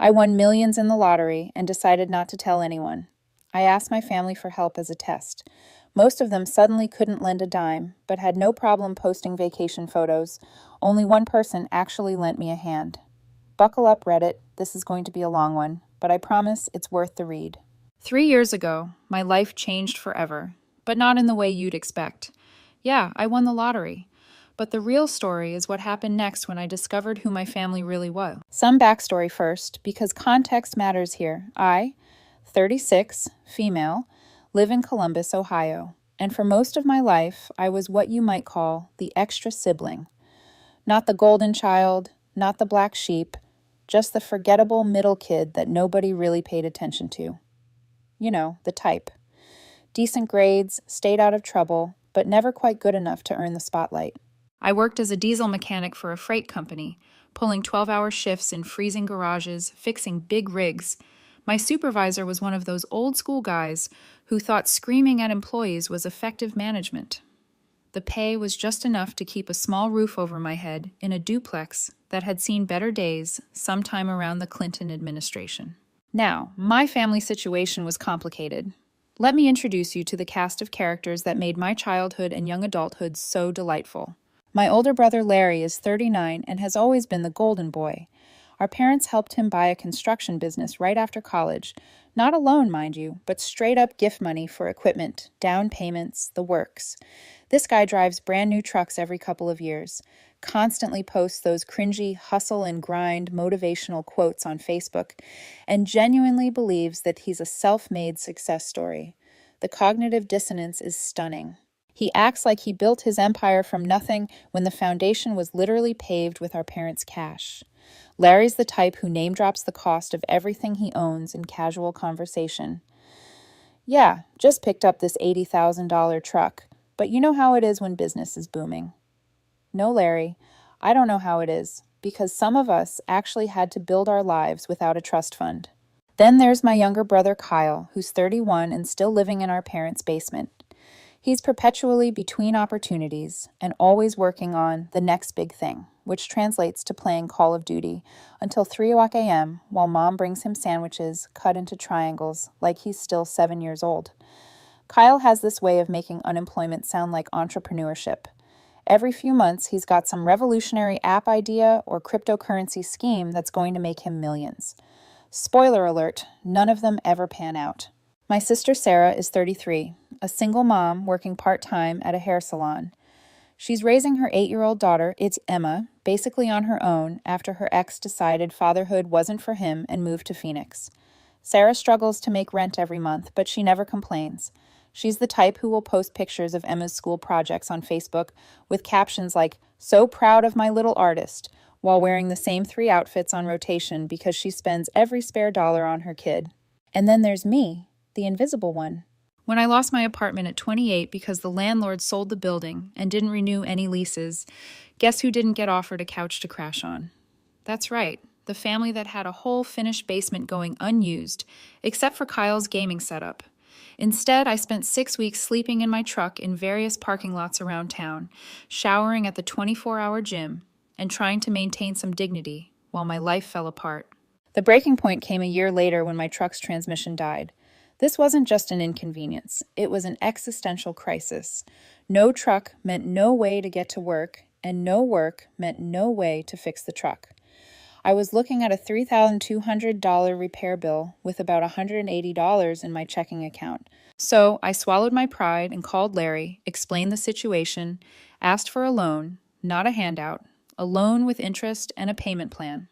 I won millions in the lottery and decided not to tell anyone. I asked my family for help as a test. Most of them suddenly couldn't lend a dime, but had no problem posting vacation photos. Only one person actually lent me a hand. Buckle up, Reddit. This is going to be a long one, but I promise it's worth the read. 3 years ago, my life changed forever, but not in the way you'd expect. Yeah, I won the lottery. But the real story is what happened next when I discovered who my family really was. Some backstory first, because context matters here. I, 36, female, live in Columbus, Ohio, and for most of my life, I was what you might call the extra sibling. Not the golden child, not the black sheep, just the forgettable middle kid that nobody really paid attention to. You know, the type. Decent grades, stayed out of trouble, but never quite good enough to earn the spotlight. I worked as a diesel mechanic for a freight company, pulling 12-hour shifts in freezing garages, fixing big rigs. My supervisor was one of those old-school guys who thought screaming at employees was effective management. The pay was just enough to keep a small roof over my head in a duplex that had seen better days sometime around the Clinton administration. Now, my family situation was complicated. Let me introduce you to the cast of characters that made my childhood and young adulthood so delightful. My older brother Larry is 39 and has always been the golden boy. Our parents helped him buy a construction business right after college. Not a loan, mind you, but straight up gift money for equipment, down payments, the works. This guy drives brand new trucks every couple of years, constantly posts those cringy hustle and grind motivational quotes on Facebook, and genuinely believes that he's a self-made success story. The cognitive dissonance is stunning. He acts like he built his empire from nothing when the foundation was literally paved with our parents' cash. Larry's the type who name drops the cost of everything he owns in casual conversation. Yeah, just picked up this $80,000 truck, but you know how it is when business is booming. No, Larry, I don't know how it is, because some of us actually had to build our lives without a trust fund. Then there's my younger brother Kyle, who's 31 and still living in our parents' basement. He's perpetually between opportunities and always working on the next big thing, which translates to playing Call of Duty until 3 a.m. while Mom brings him sandwiches cut into triangles like he's still 7 years old. Kyle has this way of making unemployment sound like entrepreneurship. Every few months, he's got some revolutionary app idea or cryptocurrency scheme that's going to make him millions. Spoiler alert, none of them ever pan out. My sister Sarah is 33, a single mom working part-time at a hair salon. She's raising her 8-year-old daughter, it's Emma, basically on her own after her ex decided fatherhood wasn't for him and moved to Phoenix. Sarah struggles to make rent every month, but she never complains. She's the type who will post pictures of Emma's school projects on Facebook with captions like, "So proud of my little artist," while wearing the same 3 outfits on rotation because she spends every spare dollar on her kid. And then there's me, the invisible one. When I lost my apartment at 28 because the landlord sold the building and didn't renew any leases, guess who didn't get offered a couch to crash on? That's right, the family that had a whole finished basement going unused, except for Kyle's gaming setup. Instead, I spent 6 weeks sleeping in my truck in various parking lots around town, showering at the 24-hour gym, and trying to maintain some dignity while my life fell apart. The breaking point came a year later when my truck's transmission died. This wasn't just an inconvenience, it was an existential crisis. No truck meant no way to get to work, and no work meant no way to fix the truck. I was looking at a $3,200 repair bill with about $180 in my checking account. So I swallowed my pride and called Larry, explained the situation, asked for a loan, not a handout, a loan with interest and a payment plan.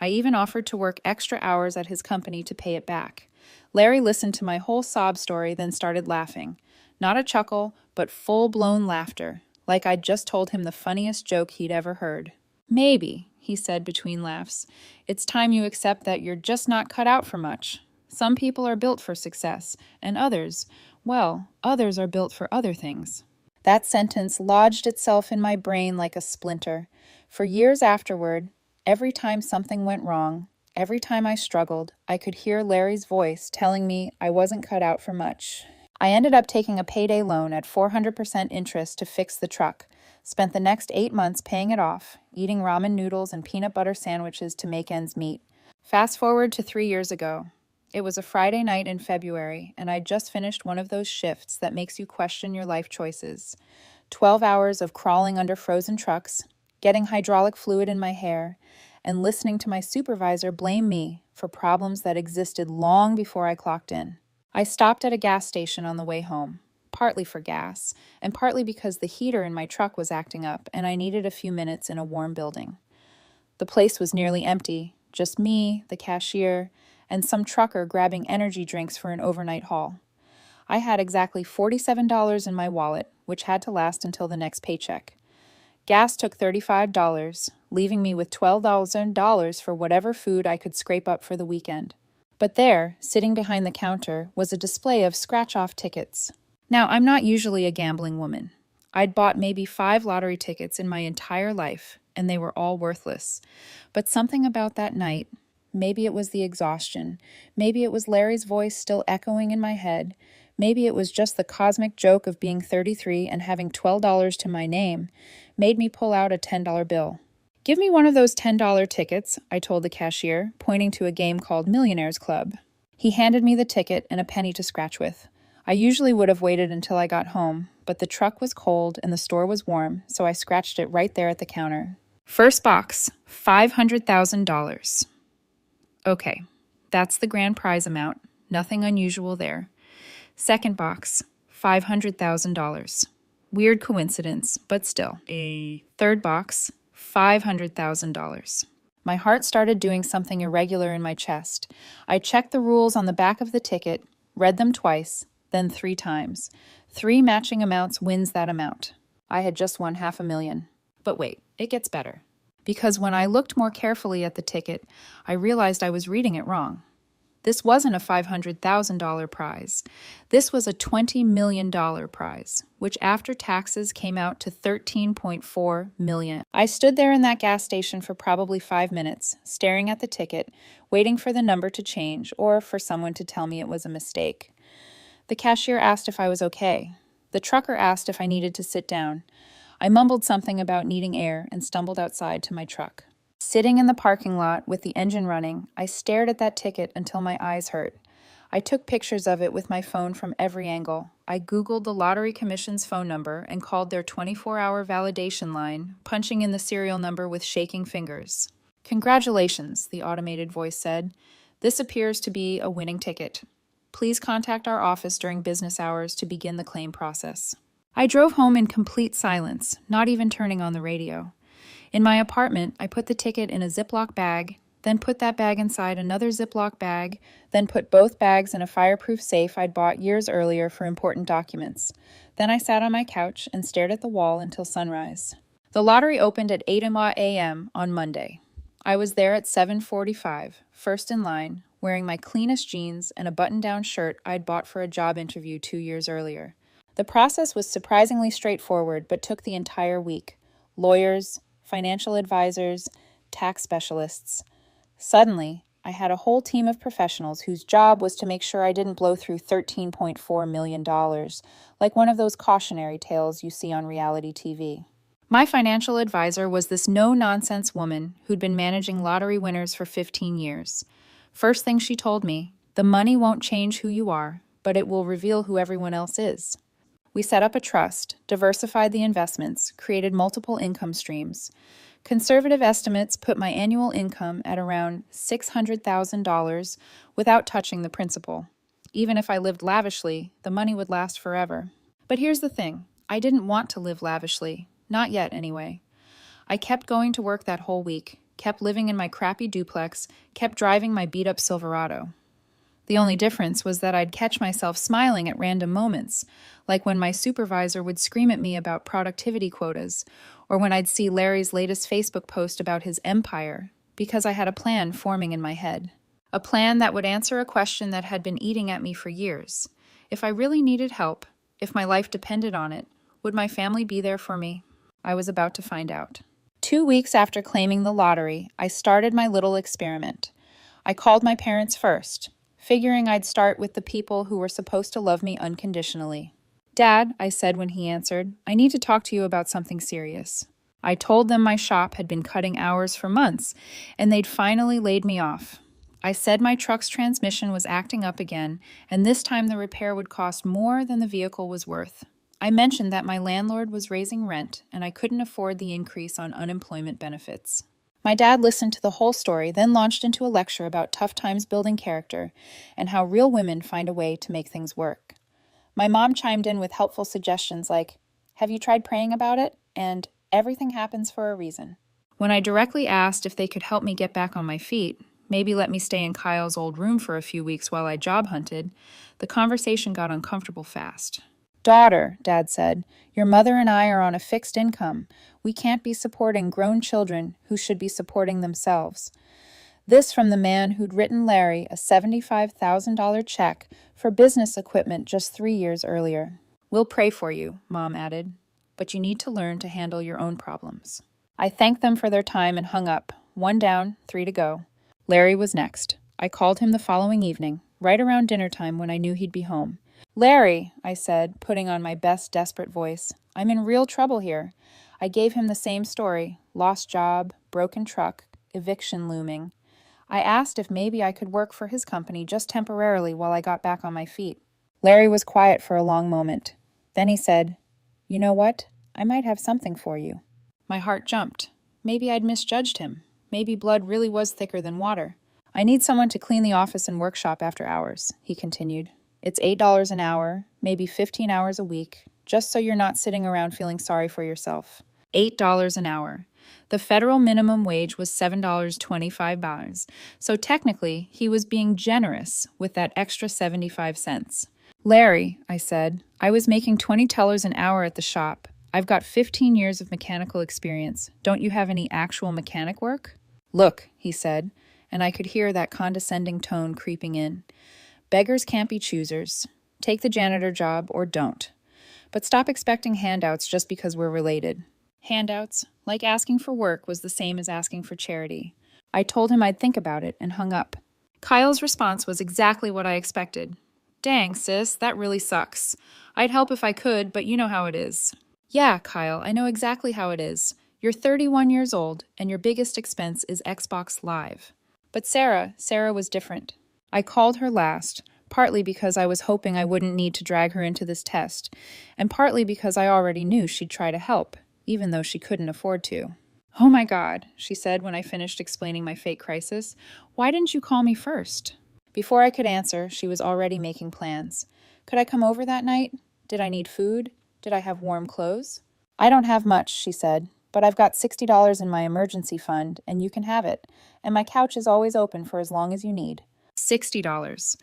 I even offered to work extra hours at his company to pay it back. Larry listened to my whole sob story, then started laughing. Not a chuckle, but full-blown laughter, like I'd just told him the funniest joke he'd ever heard. "Maybe," he said between laughs, "it's time you accept that you're just not cut out for much. Some people are built for success, and others, well, others are built for other things." That sentence lodged itself in my brain like a splinter. For years afterward, every time something went wrong, every time I struggled, I could hear Larry's voice telling me I wasn't cut out for much. I ended up taking a payday loan at 400% interest to fix the truck, spent the next 8 months paying it off, eating ramen noodles and peanut butter sandwiches to make ends meet. Fast forward to 3 years ago. It was a Friday night in February, and I'd just finished one of those shifts that makes you question your life choices. 12 hours of crawling under frozen trucks, getting hydraulic fluid in my hair, and listening to my supervisor blame me for problems that existed long before I clocked in. I stopped at a gas station on the way home, partly for gas, and partly because the heater in my truck was acting up and I needed a few minutes in a warm building. The place was nearly empty, just me, the cashier, and some trucker grabbing energy drinks for an overnight haul. I had exactly $47 in my wallet, which had to last until the next paycheck. Gas took $35, leaving me with $12,000 for whatever food I could scrape up for the weekend. But there, sitting behind the counter, was a display of scratch-off tickets. Now, I'm not usually a gambling woman. I'd bought maybe 5 lottery tickets in my entire life, and they were all worthless. But something about that night, maybe it was the exhaustion, maybe it was Larry's voice still echoing in my head, maybe it was just the cosmic joke of being 33 and having $12 to my name, made me pull out a $10 bill. "Give me one of those $10 tickets," I told the cashier, pointing to a game called Millionaire's Club. He handed me the ticket and a penny to scratch with. I usually would have waited until I got home, but the truck was cold and the store was warm, so I scratched it right there at the counter. First box, $500,000. Okay, that's the grand prize amount. Nothing unusual there. Second box, $500,000. Weird coincidence, but still. Third box, $500,000. My heart started doing something irregular in my chest. I checked the rules on the back of the ticket, read them twice, then 3 times. 3 matching amounts wins that amount. I had just won $500,000. But wait, it gets better. Because when I looked more carefully at the ticket, I realized I was reading it wrong. This wasn't a $500,000 prize. This was a $20 million prize, which after taxes came out to $13.4 million. I stood there in that gas station for probably 5 minutes, staring at the ticket, waiting for the number to change or for someone to tell me it was a mistake. The cashier asked if I was okay. The trucker asked if I needed to sit down. I mumbled something about needing air and stumbled outside to my truck. Sitting in the parking lot with the engine running, I stared at that ticket until my eyes hurt. I took pictures of it with my phone from every angle. I Googled the Lottery Commission's phone number and called their 24-hour validation line, punching in the serial number with shaking fingers. "Congratulations," the automated voice said. "This appears to be a winning ticket. Please contact our office during business hours to begin the claim process." I drove home in complete silence, not even turning on the radio. In my apartment, I put the ticket in a Ziploc bag, then put that bag inside another Ziploc bag, then put both bags in a fireproof safe I'd bought years earlier for important documents. Then I sat on my couch and stared at the wall until sunrise. The lottery opened at 8 a.m. on Monday. I was there at 7:45, first in line, wearing my cleanest jeans and a button-down shirt I'd bought for a job interview 2 years earlier. The process was surprisingly straightforward, but took the entire week. Lawyers, financial advisors, tax specialists. Suddenly, I had a whole team of professionals whose job was to make sure I didn't blow through $13.4 million, like one of those cautionary tales you see on reality TV. My financial advisor was this no-nonsense woman who'd been managing lottery winners for 15 years. First thing she told me, the money won't change who you are, but it will reveal who everyone else is. We set up a trust, diversified the investments, created multiple income streams. Conservative estimates put my annual income at around $600,000 without touching the principal. Even if I lived lavishly, the money would last forever. But here's the thing, I didn't want to live lavishly. Not yet, anyway. I kept going to work that whole week, kept living in my crappy duplex, kept driving my beat-up Silverado. The only difference was that I'd catch myself smiling at random moments, like when my supervisor would scream at me about productivity quotas, or when I'd see Larry's latest Facebook post about his empire, because I had a plan forming in my head. A plan that would answer a question that had been eating at me for years. If I really needed help, if my life depended on it, would my family be there for me? I was about to find out. 2 weeks after claiming the lottery, I started my little experiment. I called my parents first, figuring I'd start with the people who were supposed to love me unconditionally. "Dad," I said when he answered, "I need to talk to you about something serious." I told them my shop had been cutting hours for months, and they'd finally laid me off. I said my truck's transmission was acting up again, and this time the repair would cost more than the vehicle was worth. I mentioned that my landlord was raising rent, and I couldn't afford the increase on unemployment benefits. My dad listened to the whole story, then launched into a lecture about tough times building character and how real women find a way to make things work. My mom chimed in with helpful suggestions like, "Have you tried praying about it?" and "Everything happens for a reason." When I directly asked if they could help me get back on my feet, maybe let me stay in Kyle's old room for a few weeks while I job hunted, the conversation got uncomfortable fast. "Daughter," Dad said, "your mother and I are on a fixed income. We can't be supporting grown children who should be supporting themselves." This from the man who'd written Larry a $75,000 check for business equipment just 3 years earlier. "We'll pray for you," Mom added, "but you need to learn to handle your own problems." I thanked them for their time and hung up. 1 down, 3 to go. Larry was next. I called him the following evening, right around dinner time when I knew he'd be home. "Larry," I said, putting on my best desperate voice, "I'm in real trouble here." I gave him the same story: lost job, broken truck, eviction looming. I asked if maybe I could work for his company just temporarily while I got back on my feet. Larry was quiet for a long moment. Then he said, "You know what? I might have something for you." My heart jumped. Maybe I'd misjudged him. Maybe blood really was thicker than water. "I need someone to clean the office and workshop after hours," he continued. "It's $8 an hour, maybe 15 hours a week, just so you're not sitting around feeling sorry for yourself." $8 an hour. The federal minimum wage was $7.25, so technically he was being generous with that extra 75 cents. "Larry," I said, "I was making $20 an hour at the shop. I've got 15 years of mechanical experience. Don't you have any actual mechanic work?" "Look," he said, and I could hear that condescending tone creeping in. "Beggars can't be choosers. Take the janitor job or don't. But stop expecting handouts just because we're related." Handouts, like asking for work, was the same as asking for charity. I told him I'd think about it and hung up. Kyle's response was exactly what I expected. "Dang, sis, that really sucks. I'd help if I could, but you know how it is." "Yeah, Kyle, I know exactly how it is. You're 31 years old, and your biggest expense is Xbox Live." But Sarah was different. I called her last, partly because I was hoping I wouldn't need to drag her into this test, and partly because I already knew she'd try to help, even though she couldn't afford to. "Oh my God," she said when I finished explaining my fake crisis. "Why didn't you call me first?" Before I could answer, she was already making plans. Could I come over that night? Did I need food? Did I have warm clothes? "I don't have much," she said, "but I've got $60 in my emergency fund, and you can have it. And my couch is always open for as long as you need." $60.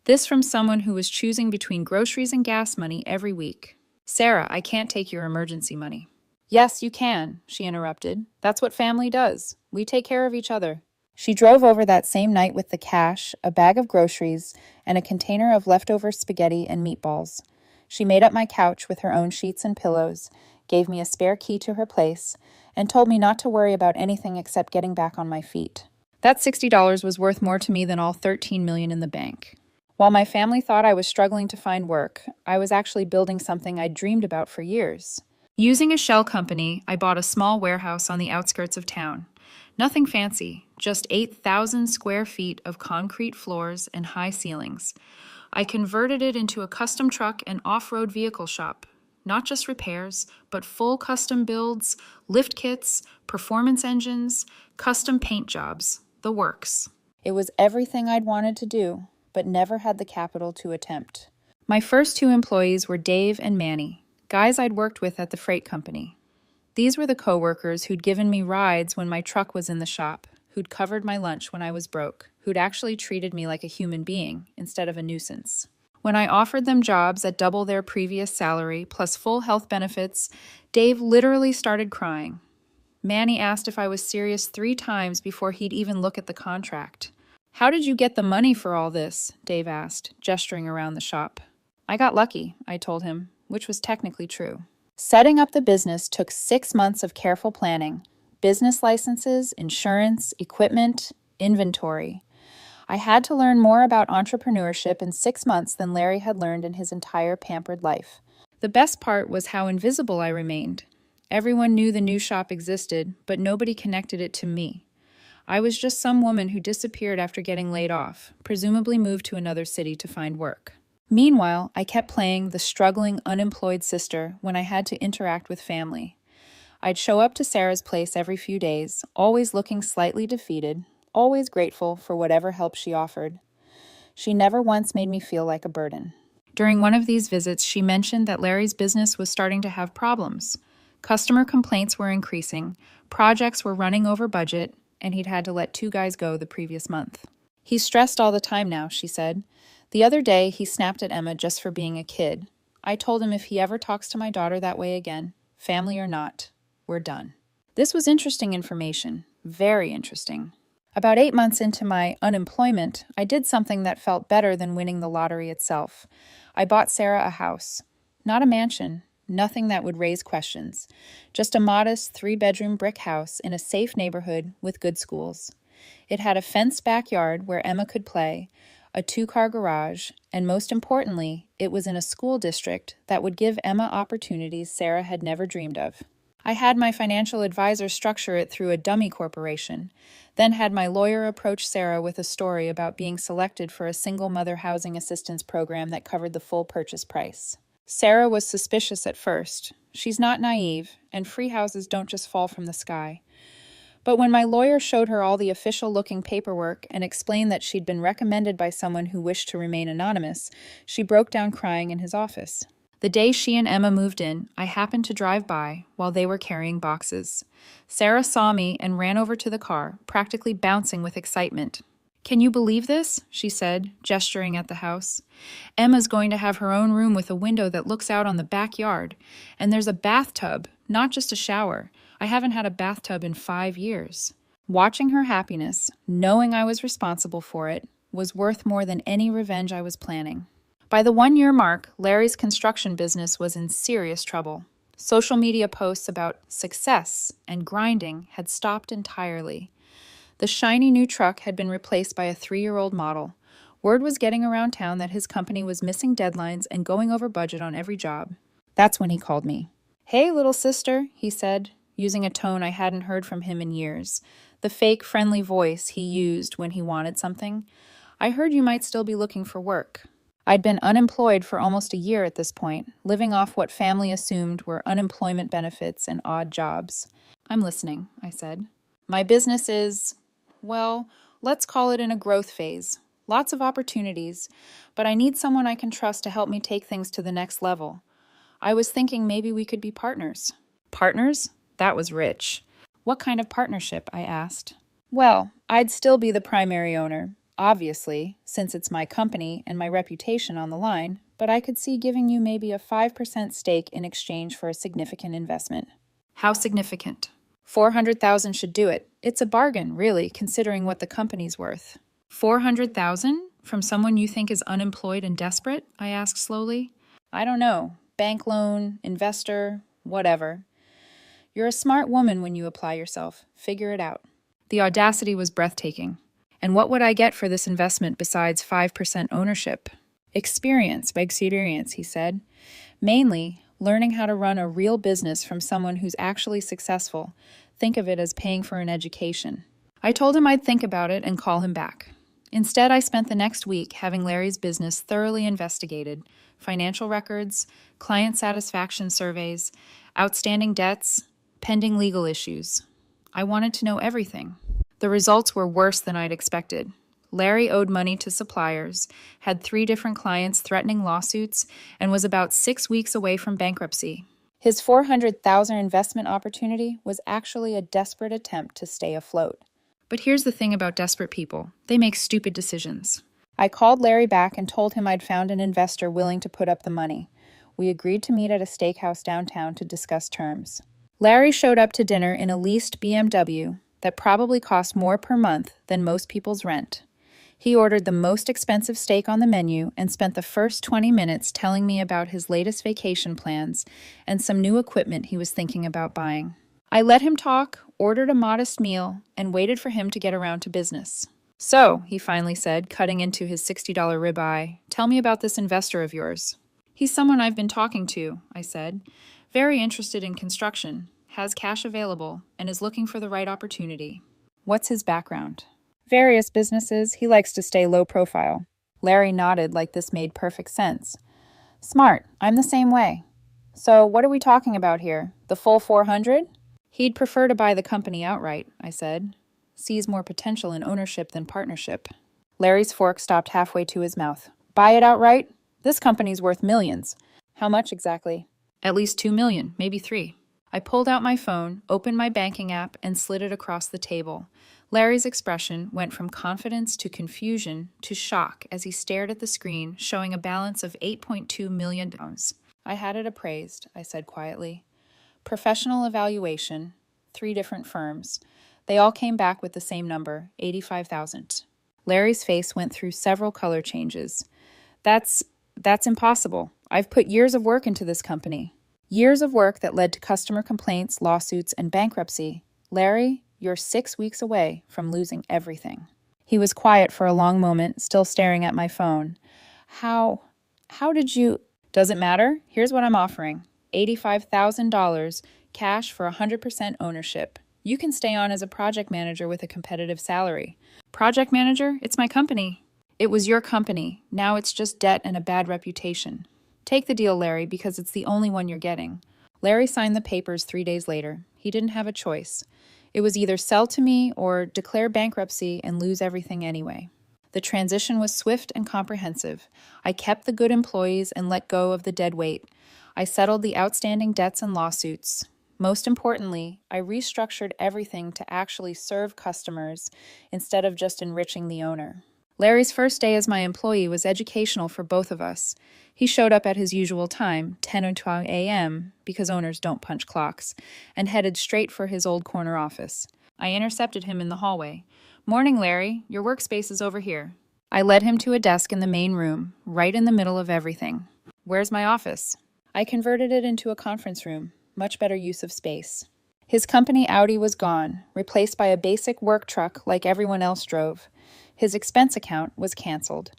This from someone who was choosing between groceries and gas money every week. "Sarah, I can't take your emergency money." "Yes, you can," she interrupted. "That's what family does. We take care of each other." She drove over that same night with the cash, a bag of groceries, and a container of leftover spaghetti and meatballs. She made up my couch with her own sheets and pillows, gave me a spare key to her place, and told me not to worry about anything except getting back on my feet. That $60 was worth more to me than all $13 million in the bank. While my family thought I was struggling to find work, I was actually building something I'd dreamed about for years. Using a shell company, I bought a small warehouse on the outskirts of town. Nothing fancy, just 8,000 square feet of concrete floors and high ceilings. I converted it into a custom truck and off-road vehicle shop. Not just repairs, but full custom builds, lift kits, performance engines, custom paint jobs, the works. It was everything I'd wanted to do, but never had the capital to attempt. My first 2 employees were Dave and Manny, guys I'd worked with at the freight company. These were the coworkers who'd given me rides when my truck was in the shop, who'd covered my lunch when I was broke, who'd actually treated me like a human being instead of a nuisance. When I offered them jobs at double their previous salary plus full health benefits, Dave literally started crying. Manny asked if I was serious 3 times before he'd even look at the contract. "How did you get the money for all this?" Dave asked, gesturing around the shop. "I got lucky," I told him, which was technically true. Setting up the business took 6 months of careful planning. Business licenses, insurance, equipment, inventory. I had to learn more about entrepreneurship in 6 months than Larry had learned in his entire pampered life. The best part was how invisible I remained. Everyone knew the new shop existed, but nobody connected it to me. I was just some woman who disappeared after getting laid off, presumably moved to another city to find work. Meanwhile, I kept playing the struggling, unemployed sister when I had to interact with family. I'd show up to Sarah's place every few days, always looking slightly defeated, always grateful for whatever help she offered. She never once made me feel like a burden. During one of these visits, she mentioned that Larry's business was starting to have problems. Customer complaints were increasing, projects were running over budget, and he'd had to let 2 guys go the previous month. He's stressed all the time now, she said. The other day, he snapped at Emma just for being a kid. I told him if he ever talks to my daughter that way again, family or not, we're done. This was interesting information, very interesting. About 8 months into my unemployment, I did something that felt better than winning the lottery itself. I bought Sarah a house. Not a mansion, nothing that would raise questions. Just a modest 3-bedroom brick house in a safe neighborhood with good schools. It had a fenced backyard where Emma could play, a 2-car garage, and most importantly, it was in a school district that would give Emma opportunities Sarah had never dreamed of. I had my financial advisor structure it through a dummy corporation, then had my lawyer approach Sarah with a story about being selected for a single mother housing assistance program that covered the full purchase price. Sarah was suspicious at first. She's not naive, and free houses don't just fall from the sky. But when my lawyer showed her all the official-looking paperwork and explained that she'd been recommended by someone who wished to remain anonymous, she broke down crying in his office. The day she and Emma moved in, I happened to drive by while they were carrying boxes. Sarah saw me and ran over to the car, practically bouncing with excitement. "Can you believe this?" she said, gesturing at the house. "Emma's going to have her own room with a window that looks out on the backyard. And there's a bathtub, not just a shower. I haven't had a bathtub in 5 years." Watching her happiness, knowing I was responsible for it, was worth more than any revenge I was planning. By the 1-year mark, Larry's construction business was in serious trouble. Social media posts about success and grinding had stopped entirely. The shiny new truck had been replaced by a 3-year-old model. Word was getting around town that his company was missing deadlines and going over budget on every job. That's when he called me. "Hey, little sister," he said, using a tone I hadn't heard from him in years, the fake, friendly voice he used when he wanted something. "I heard you might still be looking for work." I'd been unemployed for almost a year at this point, living off what family assumed were unemployment benefits and odd jobs. "I'm listening," I said. "My business is, well, let's call it in a growth phase. Lots of opportunities, but I need someone I can trust to help me take things to the next level. I was thinking maybe we could be partners." Partners? That was rich. "What kind of partnership?" I asked. "Well, I'd still be the primary owner, obviously, since it's my company and my reputation on the line, but I could see giving you maybe a 5% stake in exchange for a significant investment." "How significant?" "400,000 should do it. It's a bargain, really, considering what the company's worth." "400,000? From someone you think is unemployed and desperate?" I asked slowly. "I don't know. Bank loan, investor, whatever. You're a smart woman when you apply yourself. Figure it out." The audacity was breathtaking. And what would I get for this investment besides 5% ownership? Experience, he said. Mainly, learning how to run a real business from someone who's actually successful. Think of it as paying for an education. I told him I'd think about it and call him back. Instead, I spent the next week having Larry's business thoroughly investigated. Financial records, client satisfaction surveys, outstanding debts, pending legal issues. I wanted to know everything. The results were worse than I'd expected. Larry owed money to suppliers, had 3 different clients threatening lawsuits, and was about 6 weeks away from bankruptcy. His $400,000 investment opportunity was actually a desperate attempt to stay afloat. But here's the thing about desperate people. They make stupid decisions. I called Larry back and told him I'd found an investor willing to put up the money. We agreed to meet at a steakhouse downtown to discuss terms. Larry showed up to dinner in a leased BMW that probably cost more per month than most people's rent. He ordered the most expensive steak on the menu and spent the first 20 minutes telling me about his latest vacation plans and some new equipment he was thinking about buying. I let him talk, ordered a modest meal, and waited for him to get around to business. "So," he finally said, cutting into his $60 ribeye, "tell me about this investor of yours." "He's someone I've been talking to," I said. "Very interested in construction, has cash available, and is looking for the right opportunity." What's his background? Various businesses. He likes to stay low profile. Larry nodded like this made perfect sense. Smart. I'm the same way. So, what are we talking about here? The full 400? He'd prefer to buy the company outright, I said. Sees more potential in ownership than partnership. Larry's fork stopped halfway to his mouth. Buy it outright? This company's worth millions. How much exactly? At least 2 million, maybe 3. I pulled out my phone, opened my banking app, and slid it across the table. Larry's expression went from confidence to confusion to shock as he stared at the screen, showing a balance of $8.2 million. I had it appraised, I said quietly. Professional evaluation, 3 different firms. They all came back with the same number, 85,000. Larry's face went through several color changes. That's impossible. I've put years of work into this company. Years of work that led to customer complaints, lawsuits, and bankruptcy. Larry, you're 6 weeks away from losing everything. He was quiet for a long moment, still staring at my phone. How did you... Does it matter? Here's what I'm offering. $85,000, cash for 100% ownership. You can stay on as a project manager with a competitive salary. Project manager? It's my company. It was your company. Now it's just debt and a bad reputation. Take the deal, Larry, because it's the only one you're getting. Larry signed the papers 3 days later. He didn't have a choice. It was either sell to me or declare bankruptcy and lose everything anyway. The transition was swift and comprehensive. I kept the good employees and let go of the dead weight. I settled the outstanding debts and lawsuits. Most importantly, I restructured everything to actually serve customers instead of just enriching the owner. Larry's first day as my employee was educational for both of us. He showed up at his usual time, 10 or 12 a.m., because owners don't punch clocks, and headed straight for his old corner office. I intercepted him in the hallway. Morning, Larry. Your workspace is over here. I led him to a desk in the main room, right in the middle of everything. Where's my office? I converted it into a conference room. Much better use of space. His company Audi was gone, replaced by a basic work truck like everyone else drove. His expense account was canceled.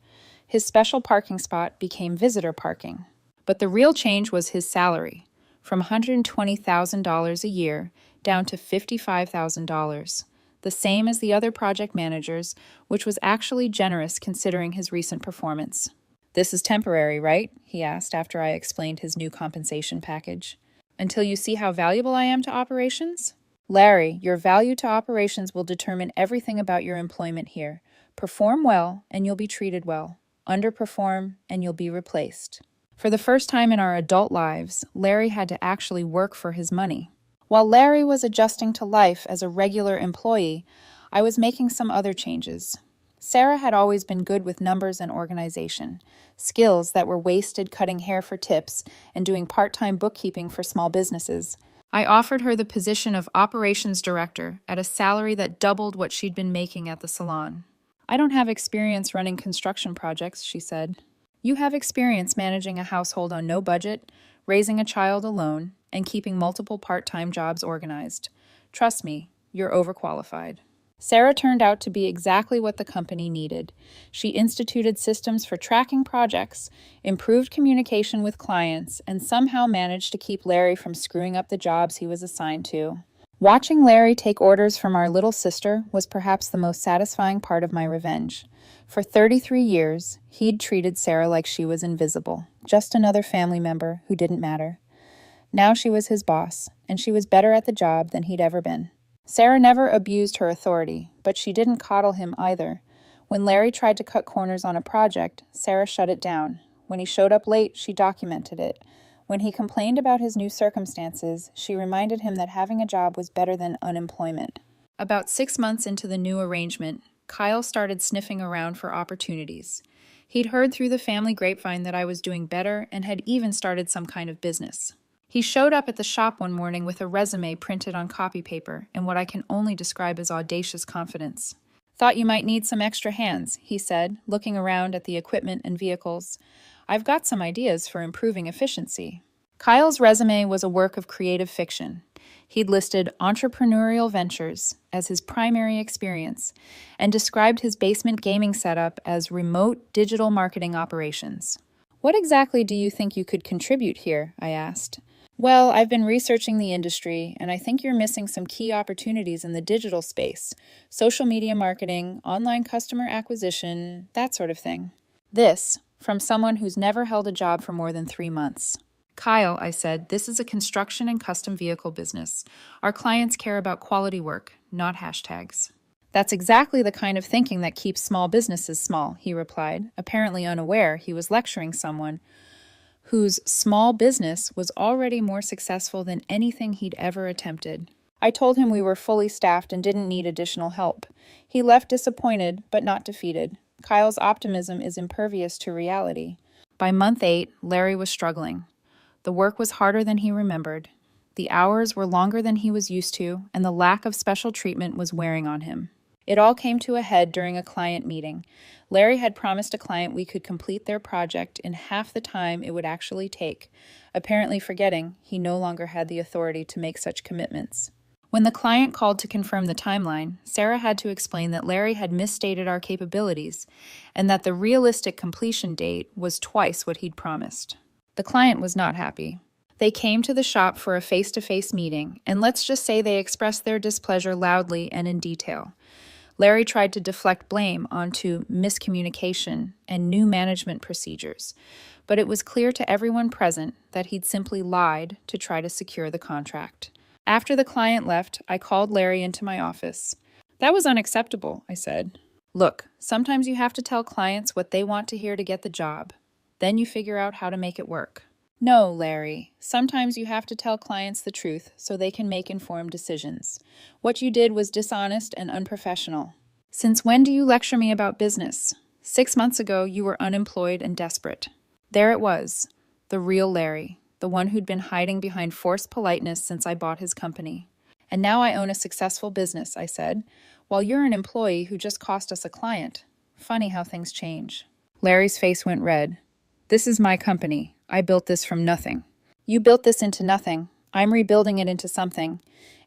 His special parking spot became visitor parking. But the real change was his salary, from $120,000 a year down to $55,000, the same as the other project managers, which was actually generous considering his recent performance. This is temporary, right? He asked after I explained his new compensation package. Until you see how valuable I am to operations? Larry, your value to operations will determine everything about your employment here. Perform well, and you'll be treated well. Underperform, and you'll be replaced. For the first time in our adult lives, Larry had to actually work for his money. While Larry was adjusting to life as a regular employee, I was making some other changes. Sarah had always been good with numbers and organization, skills that were wasted cutting hair for tips and doing part-time bookkeeping for small businesses. I offered her the position of operations director at a salary that doubled what she'd been making at the salon. I don't have experience running construction projects, she said. You have experience managing a household on no budget, raising a child alone, and keeping multiple part-time jobs organized. Trust me, you're overqualified. Sarah turned out to be exactly what the company needed. She instituted systems for tracking projects, improved communication with clients, and somehow managed to keep Larry from screwing up the jobs he was assigned to. Watching Larry take orders from our little sister was perhaps the most satisfying part of my revenge. For 33 years, he'd treated Sarah like she was invisible, just another family member who didn't matter. Now she was his boss, and she was better at the job than he'd ever been. Sarah never abused her authority, but she didn't coddle him either. When Larry tried to cut corners on a project, Sarah shut it down. When he showed up late, she documented it. When he complained about his new circumstances, she reminded him that having a job was better than unemployment. About 6 months into the new arrangement, Kyle started sniffing around for opportunities. He'd heard through the family grapevine that I was doing better and had even started some kind of business. He showed up at the shop one morning with a resume printed on copy paper and what I can only describe as audacious confidence. Thought you might need some extra hands, he said, looking around at the equipment and vehicles. I've got some ideas for improving efficiency. Kyle's resume was a work of creative fiction. He'd listed entrepreneurial ventures as his primary experience and described his basement gaming setup as remote digital marketing operations. What exactly do you think you could contribute here? I asked. Well, I've been researching the industry, and I think you're missing some key opportunities in the digital space: social media marketing, online customer acquisition, that sort of thing. This, from someone who's never held a job for more than 3 months. Kyle, I said, this is a construction and custom vehicle business. Our clients care about quality work, not hashtags. That's exactly the kind of thinking that keeps small businesses small, he replied, apparently unaware he was lecturing someone whose small business was already more successful than anything he'd ever attempted. I told him we were fully staffed and didn't need additional help. He left disappointed, but not defeated. Kyle's optimism is impervious to reality. By month 8, Larry was struggling. The work was harder than he remembered. The hours were longer than he was used to, and the lack of special treatment was wearing on him. It all came to a head during a client meeting. Larry had promised a client we could complete their project in half the time it would actually take, apparently forgetting he no longer had the authority to make such commitments. When the client called to confirm the timeline, Sarah had to explain that Larry had misstated our capabilities and that the realistic completion date was twice what he'd promised. The client was not happy. They came to the shop for a face-to-face meeting, and let's just say they expressed their displeasure loudly and in detail. Larry tried to deflect blame onto miscommunication and new management procedures, but it was clear to everyone present that he'd simply lied to try to secure the contract. After the client left, I called Larry into my office. That was unacceptable, I said. Look, sometimes you have to tell clients what they want to hear to get the job. Then you figure out how to make it work. No, Larry. Sometimes you have to tell clients the truth so they can make informed decisions. What you did was dishonest and unprofessional. Since when do you lecture me about business? 6 months ago, you were unemployed and desperate. There it was, the real Larry, the one who'd been hiding behind forced politeness since I bought his company. And now I own a successful business, I said, while you're an employee who just cost us a client. Funny how things change. Larry's face went red. This is my company. I built this from nothing. You built this into nothing. I'm rebuilding it into something.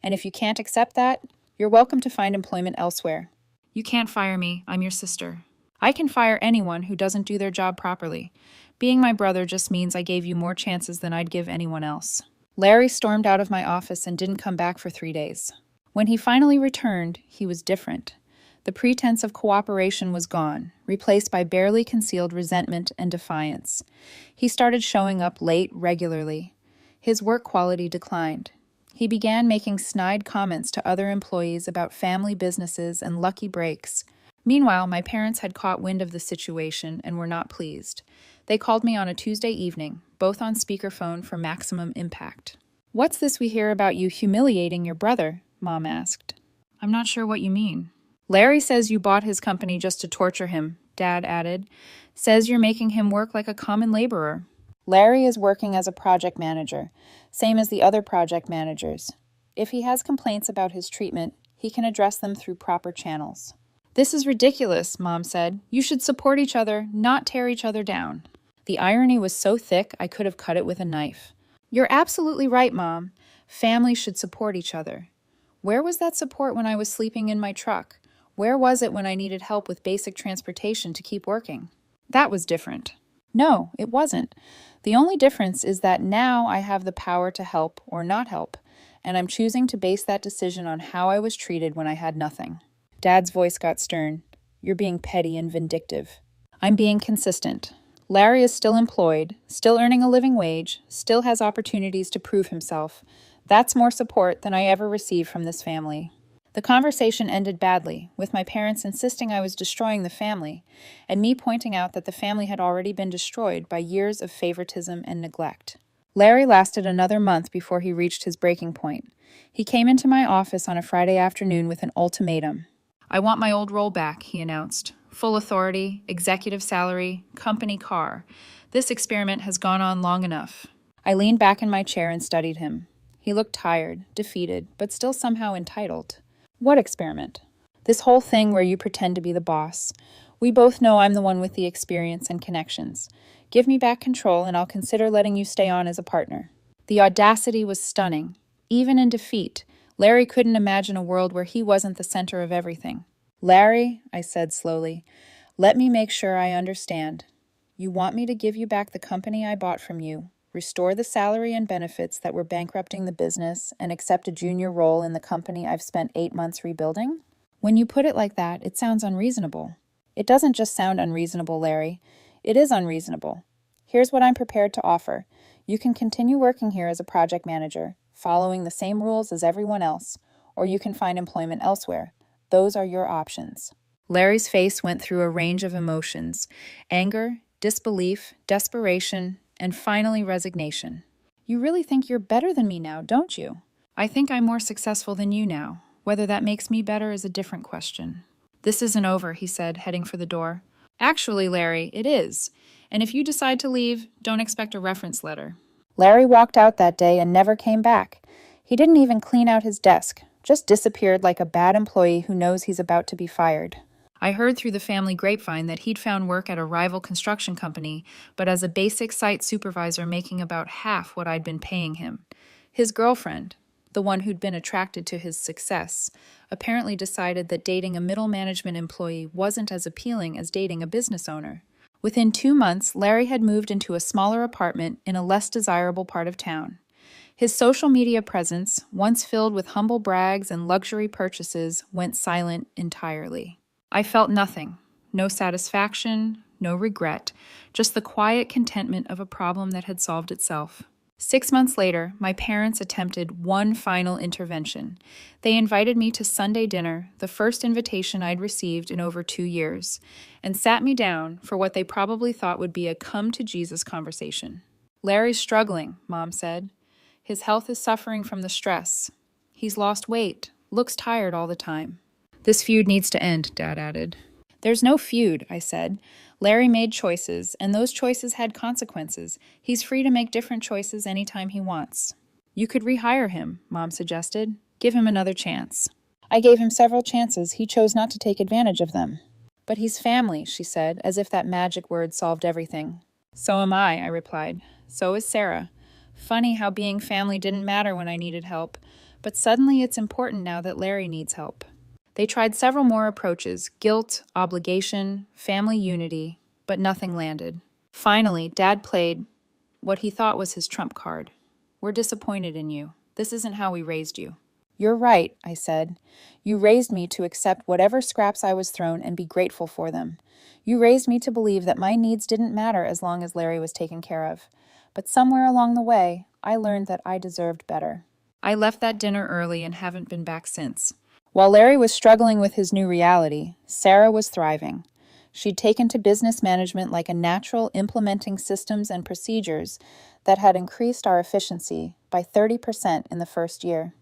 And if you can't accept that, you're welcome to find employment elsewhere. You can't fire me. I'm your sister. I can fire anyone who doesn't do their job properly. Being my brother just means I gave you more chances than I'd give anyone else. Larry stormed out of my office and didn't come back for 3 days. When he finally returned, he was different. The pretense of cooperation was gone, replaced by barely concealed resentment and defiance. He started showing up late regularly. His work quality declined. He began making snide comments to other employees about family businesses and lucky breaks. Meanwhile, my parents had caught wind of the situation and were not pleased. They called me on a Tuesday evening, both on speakerphone for maximum impact. "What's this we hear about you humiliating your brother?" Mom asked. "I'm not sure what you mean." "Larry says you bought his company just to torture him," Dad added. "Says you're making him work like a common laborer." "Larry is working as a project manager, same as the other project managers. If he has complaints about his treatment, he can address them through proper channels." "This is ridiculous," Mom said. "You should support each other, not tear each other down." The irony was so thick I could have cut it with a knife. "You're absolutely right, Mom. Families should support each other. Where was that support when I was sleeping in my truck? Where was it when I needed help with basic transportation to keep working? That was different." "No, it wasn't. The only difference is that now I have the power to help or not help, and I'm choosing to base that decision on how I was treated when I had nothing." Dad's voice got stern. "You're being petty and vindictive." "I'm being consistent. Larry is still employed, still earning a living wage, still has opportunities to prove himself. That's more support than I ever received from this family." The conversation ended badly, with my parents insisting I was destroying the family, and me pointing out that the family had already been destroyed by years of favoritism and neglect. Larry lasted another month before he reached his breaking point. He came into my office on a Friday afternoon with an ultimatum. "I want my old role back," he announced. "Full authority, executive salary, company car. This experiment has gone on long enough." I leaned back in my chair and studied him. He looked tired, defeated, but still somehow entitled. "What experiment?" "This whole thing where you pretend to be the boss. We both know I'm the one with the experience and connections. Give me back control and I'll consider letting you stay on as a partner." The audacity was stunning. Even in defeat, Larry couldn't imagine a world where he wasn't the center of everything. "Larry," I said slowly, "let me make sure I understand. You want me to give you back the company I bought from you restore the salary and benefits that were bankrupting the business, and accept a junior role in the company I've spent 8 months rebuilding? When you put it like that, it sounds unreasonable. It doesn't just sound unreasonable, Larry. It is unreasonable. Here's what I'm prepared to offer. You can continue working here as a project manager, following the same rules as everyone else, or you can find employment elsewhere. Those are your options. Larry's face went through a range of emotions: anger, disbelief, desperation, and finally resignation. You really think you're better than me now, don't you? I think I'm more successful than you now. Whether that makes me better is a different question. This isn't over, he said, heading for the door. Actually, Larry, it is. And if you decide to leave, don't expect a reference letter. Larry walked out that day and never came back. He didn't even clean out his desk, just disappeared like a bad employee who knows he's about to be fired. I heard through the family grapevine that he'd found work at a rival construction company, but as a basic site supervisor making about half what I'd been paying him. His girlfriend, the one who'd been attracted to his success, apparently decided that dating a middle management employee wasn't as appealing as dating a business owner. Within 2 months, Larry had moved into a smaller apartment in a less desirable part of town. His social media presence, once filled with humble brags and luxury purchases, went silent entirely. I felt nothing, no satisfaction, no regret, just the quiet contentment of a problem that had solved itself. 6 months later, my parents attempted one final intervention. They invited me to Sunday dinner, the first invitation I'd received in over 2 years, and sat me down for what they probably thought would be a come-to-Jesus conversation. Larry's struggling, Mom said. His health is suffering from the stress. He's lost weight, looks tired all the time. This feud needs to end, Dad added. There's no feud, I said. Larry made choices, and those choices had consequences. He's free to make different choices anytime he wants. You could rehire him, Mom suggested. Give him another chance. I gave him several chances. He chose not to take advantage of them. But he's family, she said, as if that magic word solved everything. So am I replied. So is Sarah. Funny how being family didn't matter when I needed help, but suddenly it's important now that Larry needs help. They tried several more approaches: guilt, obligation, family unity, but nothing landed. Finally, Dad played what he thought was his trump card. We're disappointed in you. This isn't how we raised you. You're right, I said. You raised me to accept whatever scraps I was thrown and be grateful for them. You raised me to believe that my needs didn't matter as long as Larry was taken care of. But somewhere along the way, I learned that I deserved better. I left that dinner early and haven't been back since. While Larry was struggling with his new reality, Sarah was thriving. She'd taken to business management like a natural, implementing systems and procedures that had increased our efficiency by 30% in the first year.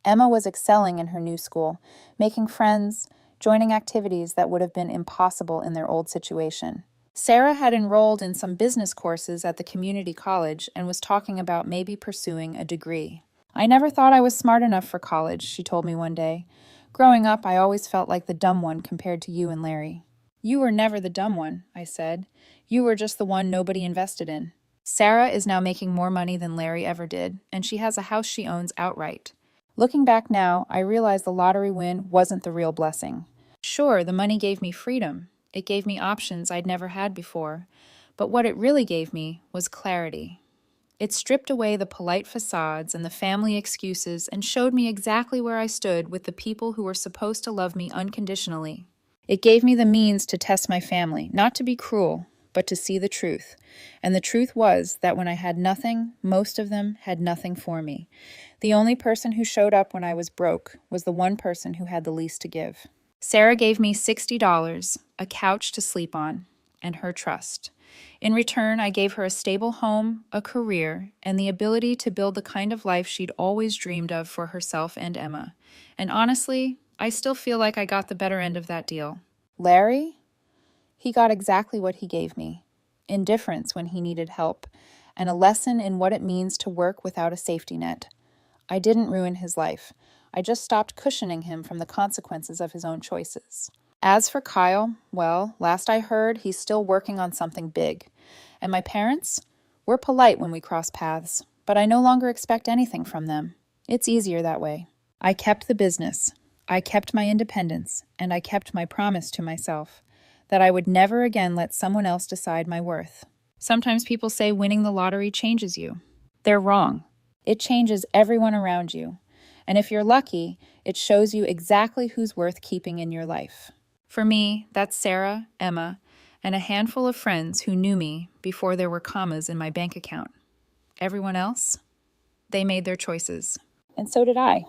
Emma was excelling in her new school, making friends, joining activities that would have been impossible in their old situation. Sarah had enrolled in some business courses at the community college and was talking about maybe pursuing a degree. I never thought I was smart enough for college, she told me one day. Growing up, I always felt like the dumb one compared to you and Larry. You were never the dumb one, I said. You were just the one nobody invested in. Sarah is now making more money than Larry ever did, and she has a house she owns outright. Looking back now, I realize the lottery win wasn't the real blessing. Sure, the money gave me freedom. It gave me options I'd never had before. But what it really gave me was clarity. It stripped away the polite facades and the family excuses and showed me exactly where I stood with the people who were supposed to love me unconditionally. It gave me the means to test my family, not to be cruel, but to see the truth. And the truth was that when I had nothing, most of them had nothing for me. The only person who showed up when I was broke was the one person who had the least to give. Sarah gave me $60, a couch to sleep on, and her trust. In return, I gave her a stable home, a career, and the ability to build the kind of life she'd always dreamed of for herself and Emma. And honestly, I still feel like I got the better end of that deal. Larry? He got exactly what he gave me. Indifference when he needed help, and a lesson in what it means to work without a safety net. I didn't ruin his life. I just stopped cushioning him from the consequences of his own choices. As for Kyle, well, last I heard, he's still working on something big. And my parents? We're polite when we cross paths, but I no longer expect anything from them. It's easier that way. I kept the business. I kept my independence, and I kept my promise to myself that I would never again let someone else decide my worth. Sometimes people say winning the lottery changes you. They're wrong. It changes everyone around you. And if you're lucky, it shows you exactly who's worth keeping in your life. For me, that's Sarah, Emma, and a handful of friends who knew me before there were commas in my bank account. Everyone else? They made their choices. And so did I.